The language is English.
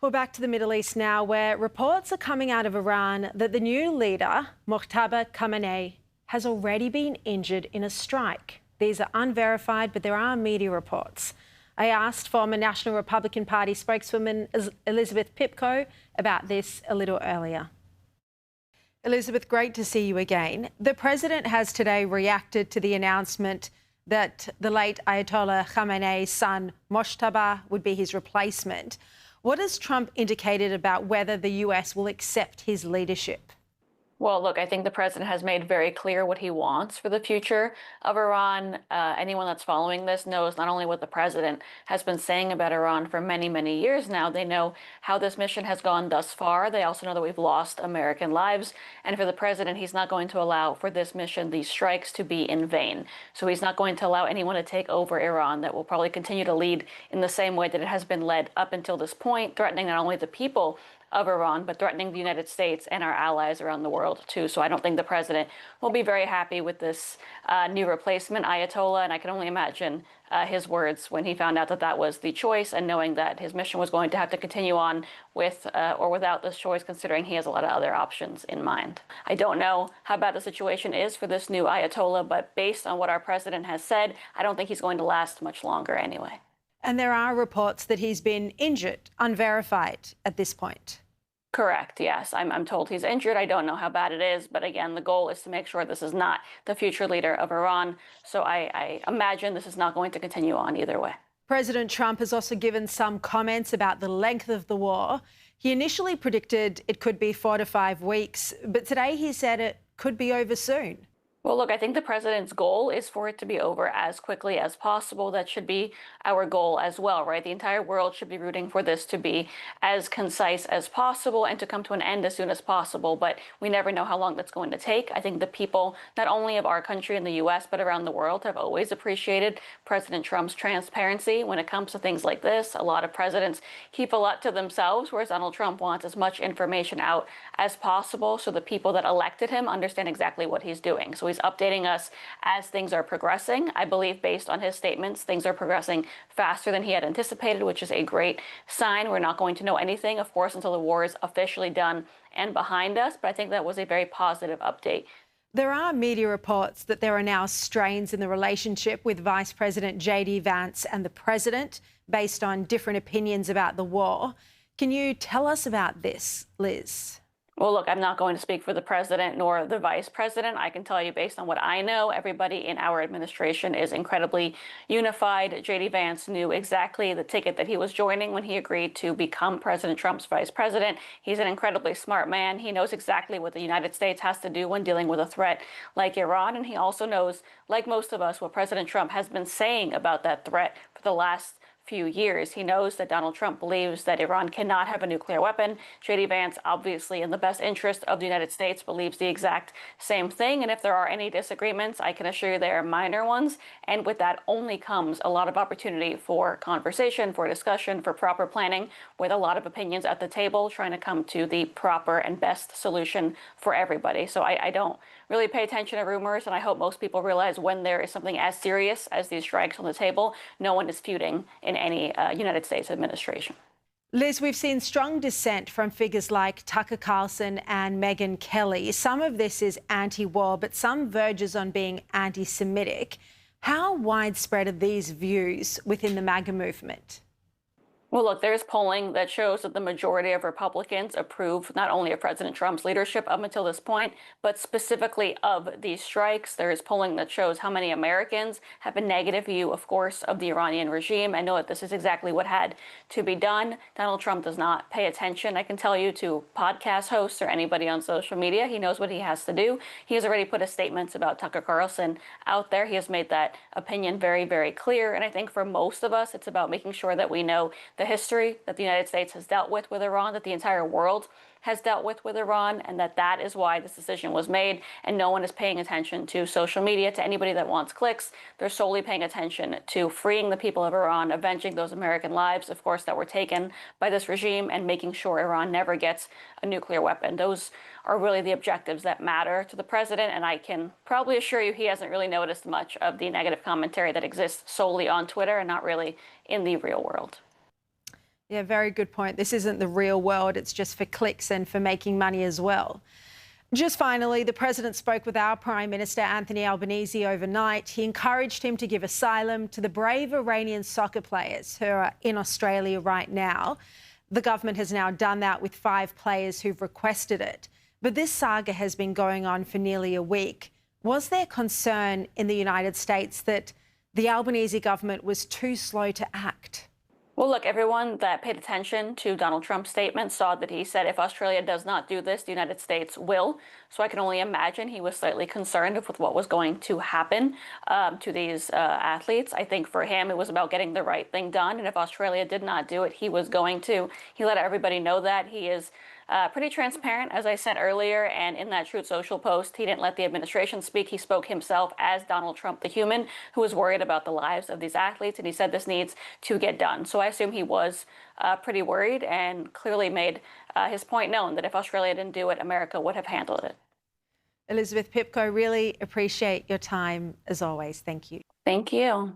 We're back to the Middle East now, where reports are coming out of Iran that the new leader, Mojtaba Khamenei, has already been injured in a strike. These are unverified, but there are media reports. I asked former National Republican Party spokeswoman Elizabeth Pipko about this a little earlier. Elizabeth, great to see you again. The president has today reacted to the announcement that the late Ayatollah Khamenei's son, Mojtaba, would be his replacement. What has Trump indicated about whether the US will accept his leadership? Well, look, I think the president has made very clear what he wants for the future of Iran. Anyone that's following this knows not only what the president has been saying about Iran for many, many years now, they know how this mission has gone thus far. They also know that we've lost American lives. And for the president, he's not going to allow for this mission, these strikes, to be in vain. So he's not going to allow anyone to take over Iran that will probably continue to lead in the same way that it has been led up until this point, threatening not only the people of Iran, but threatening the United States and our allies around the world, too. So I don't think the president will be very happy with this new replacement, Ayatollah, and I can only imagine his words when he found out that that was the choice, and knowing that his mission was going to have to continue on with or without this choice, considering he has a lot of other options in mind. I don't know how bad the situation is for this new Ayatollah, but based on what our president has said, I don't think he's going to last much longer anyway. And there are reports that he's been injured, unverified at this point. Correct, yes. I'm told he's injured. I don't know how bad it is. But again, the goal is to make sure this is not the future leader of Iran. So I imagine this is not going to continue on either way. President Trump has also given some comments about the length of the war. He initially predicted it could be 4 to 5 weeks, but today he said it could be over soon. Well, look, I think the president's goal is for it to be over as quickly as possible. That should be our goal as well, right? The entire world should be rooting for this to be as concise as possible and to come to an end as soon as possible. But we never know how long that's going to take. I think the people, not only of our country and the U.S., but around the world, have always appreciated President Trump's transparency when it comes to things like this. A lot of presidents keep a lot to themselves, whereas Donald Trump wants as much information out as possible so the people that elected him understand exactly what he's doing. So he's updating us as things are progressing. I believe, based on his statements, things are progressing faster than he had anticipated, which is a great sign. We're not going to know anything, of course, until the war is officially done and behind us, but I think that was a very positive update. There are media reports that there are now strains in the relationship with Vice President J.D. Vance and the president based on different opinions about the war. Can you tell us about this, Liz? Well, look, I'm not going to speak for the president nor the vice president. I can tell you, based on what I know, everybody in our administration is incredibly unified. J.D. Vance knew exactly the ticket that he was joining when he agreed to become President Trump's vice president. He's an incredibly smart man. He knows exactly what the United States has to do when dealing with a threat like Iran. And he also knows, like most of us, what President Trump has been saying about that threat for the last few years. He knows that Donald Trump believes that Iran cannot have a nuclear weapon. J.D. Vance, obviously in the best interest of the United States, believes the exact same thing. And if there are any disagreements, I can assure you they are minor ones. And with that only comes a lot of opportunity for conversation, for discussion, for proper planning, with a lot of opinions at the table, trying to come to the proper and best solution for everybody. So I don't really pay attention to rumors, and I hope most people realize when there is something as serious as these strikes on the table, no one is feuding in any United States administration. Liz, we've seen strong dissent from figures like Tucker Carlson and Megyn Kelly. Some of this is anti-war, but some verges on being anti-Semitic. How widespread are these views within the MAGA movement? Well, look, there's polling that shows that the majority of Republicans approve not only of President Trump's leadership up until this point, but specifically of these strikes. There is polling that shows how many Americans have a negative view, of course, of the Iranian regime. I know that this is exactly what had to be done. Donald Trump does not pay attention, I can tell you, to podcast hosts or anybody on social media. He knows what he has to do. He has already put his statements about Tucker Carlson out there. He has made that opinion very, very clear. And I think for most of us, it's about making sure that we know the history that the United States has dealt with Iran, that the entire world has dealt with Iran, and that is why this decision was made. And no one is paying attention to social media, to anybody that wants clicks. They're solely paying attention to freeing the people of Iran, avenging those American lives, of course, that were taken by this regime, and making sure Iran never gets a nuclear weapon. Those are really the objectives that matter to the president, and I can probably assure you he hasn't really noticed much of the negative commentary that exists solely on Twitter and not really in the real world. Yeah, very good point. This isn't the real world. It's just for clicks and for making money as well. Just finally, the president spoke with our Prime Minister, Anthony Albanese, overnight. He encouraged him to give asylum to the brave Iranian soccer players who are in Australia right now. The government has now done that with 5 players who've requested it. But this saga has been going on for nearly a week. Was there concern in the United States that the Albanese government was too slow to act? Well, look, everyone that paid attention to Donald Trump's statement saw that he said if Australia does not do this, the United States will. So I can only imagine he was slightly concerned with what was going to happen to these athletes. I think for him, it was about getting the right thing done. And if Australia did not do it, he was going to. He let everybody know that. He is pretty transparent, as I said earlier, and in that Truth Social post, he didn't let the administration speak. He spoke himself as Donald Trump, the human, who was worried about the lives of these athletes, and he said this needs to get done. So I assume he was pretty worried and clearly made his point known that if Australia didn't do it, America would have handled it. Elizabeth Pipko, really appreciate your time as always. Thank you. Thank you.